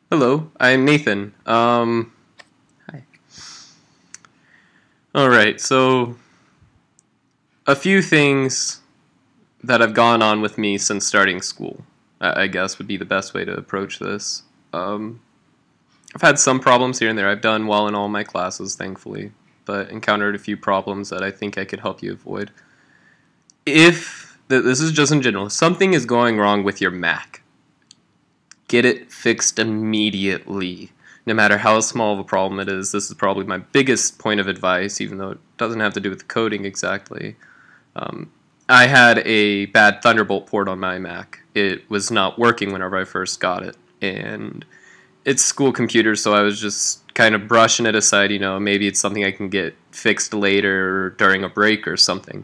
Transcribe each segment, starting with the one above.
Hello, I'm Nathan. Hi. All right, so a few things that have gone on with me since starting school, I guess would be the best way to approach this. Um, I've had some problems here and there. I've done well in all my classes, thankfully, but encountered a few problems that I think I could help you avoid. If this is just in general, if something is going wrong with your Mac, get it fixed immediately. No matter how small of a problem it is, this is probably my biggest point of advice, even though it doesn't have to do with the coding exactly. Um, I had a bad Thunderbolt port on my Mac. It was not working whenever I first got it, and it's school computer, so I was just kind of brushing it aside. Maybe it's something I can get fixed later during a break or something.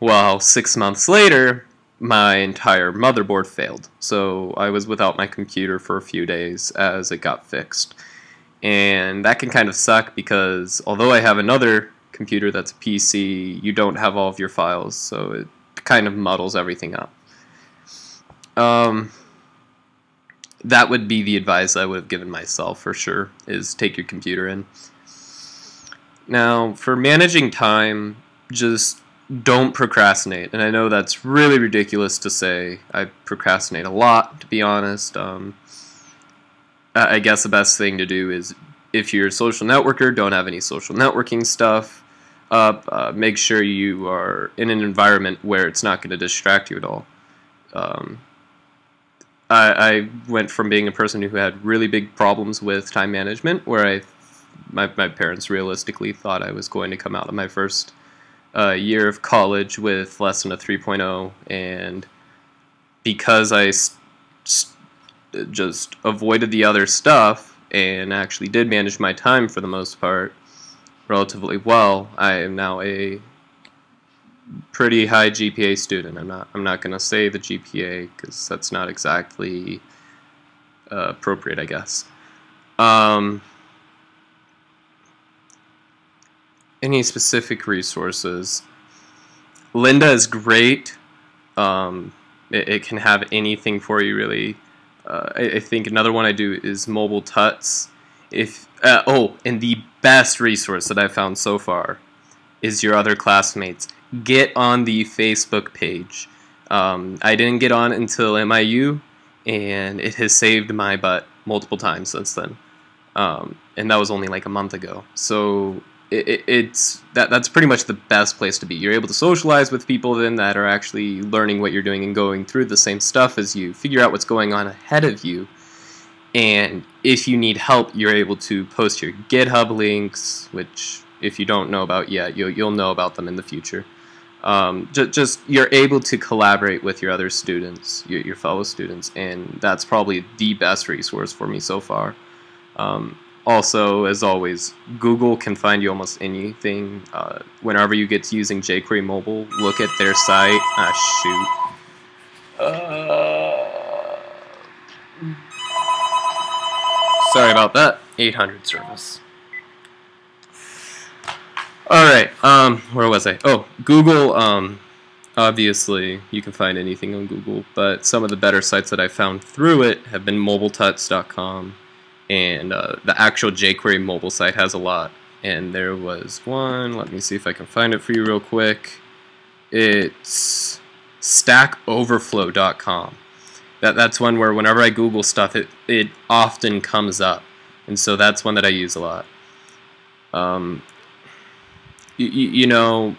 Well, 6 months later, my entire motherboard failed, so I was without my computer for a few days as it got fixed. And that can kind of suck because although I have another computer that's a PC, you don't have all of your files, so it kind of muddles everything up. Um, that would be the advice I would have given myself for sure, is take your computer in. Now, for managing time, just don't procrastinate. And I know that's really ridiculous to say. I procrastinate a lot, to be honest. I guess the best thing to do is, if you're a social networker, don't have any social networking stuff up. Make sure you are in an environment where it's not going to distract you at all. Um, I went from being a person who had really big problems with time management, where my parents realistically thought I was going to come out of my first year of college with less than a 3.0, and because I just avoided the other stuff and actually did manage my time for the most part relatively well, I am now a pretty high GPA student. I'm not going to say the GPA because that's not exactly appropriate, I guess. Any specific resources? Lynda is great. It can have anything for you, really. I think another one I do is Mobile Tuts. And the best resource that I've found so far is your other classmates. Get on the Facebook page. I didn't get on until MIU, and it has saved my butt multiple times since then. And that was only like a month ago. So that's pretty much the best place to be. You're able to socialize with people then that are actually learning what you're doing and going through the same stuff as you. Figure out what's going on ahead of you. And if you need help, you're able to post your GitHub links, which if you don't know about yet, you'll know about them in the future. Just you're able to collaborate with your other students, your fellow students, and that's probably the best resource for me so far. Also, as always, Google can find you almost anything. Whenever you get to using jQuery Mobile, look at their site. Sorry about that. 800 service. Alright, where was I? Oh, Google, obviously, you can find anything on Google, but some of the better sites that I found through it have been mobiletuts.com, and the actual jQuery mobile site has a lot. And there was one, let me see if I can find it for you real quick. It's stackoverflow.com. That's one where whenever I Google stuff, it often comes up, and so that's one that I use a lot. You know,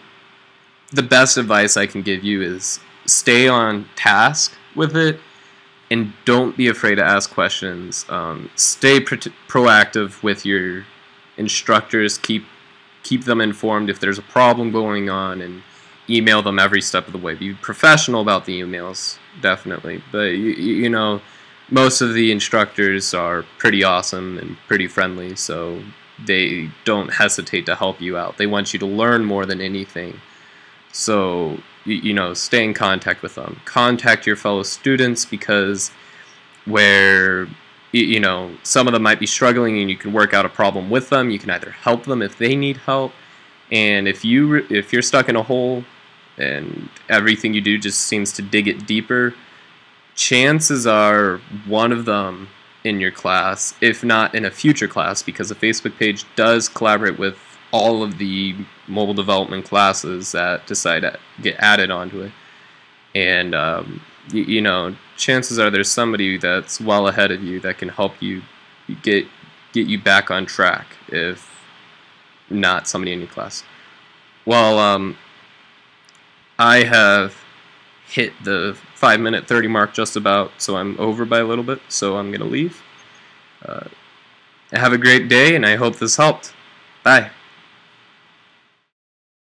the best advice I can give you is stay on task with it and don't be afraid to ask questions. Stay proactive with your instructors. Keep them informed if there's a problem going on, and email them every step of the way. Be professional about the emails, definitely. But you know, most of the instructors are pretty awesome and pretty friendly, so they don't hesitate to help you out. They want you to learn more than anything. So, you know, stay in contact with them. Contact your fellow students, because where, you know, some of them might be struggling and you can work out a problem with them. You can either help them if they need help, and if you're stuck in a hole and everything you do just seems to dig it deeper, chances are one of them in your class, if not in a future class, because the Facebook page does collaborate with all of the mobile development classes that decide to get added onto it. And you know, chances are there's somebody that's well ahead of you that can help you get you back on track, if not somebody in your class. Well, I have hit the 5-minute 30 mark just about, so I'm over by a little bit, so I'm gonna leave. Have a great day, and I hope this helped. Bye.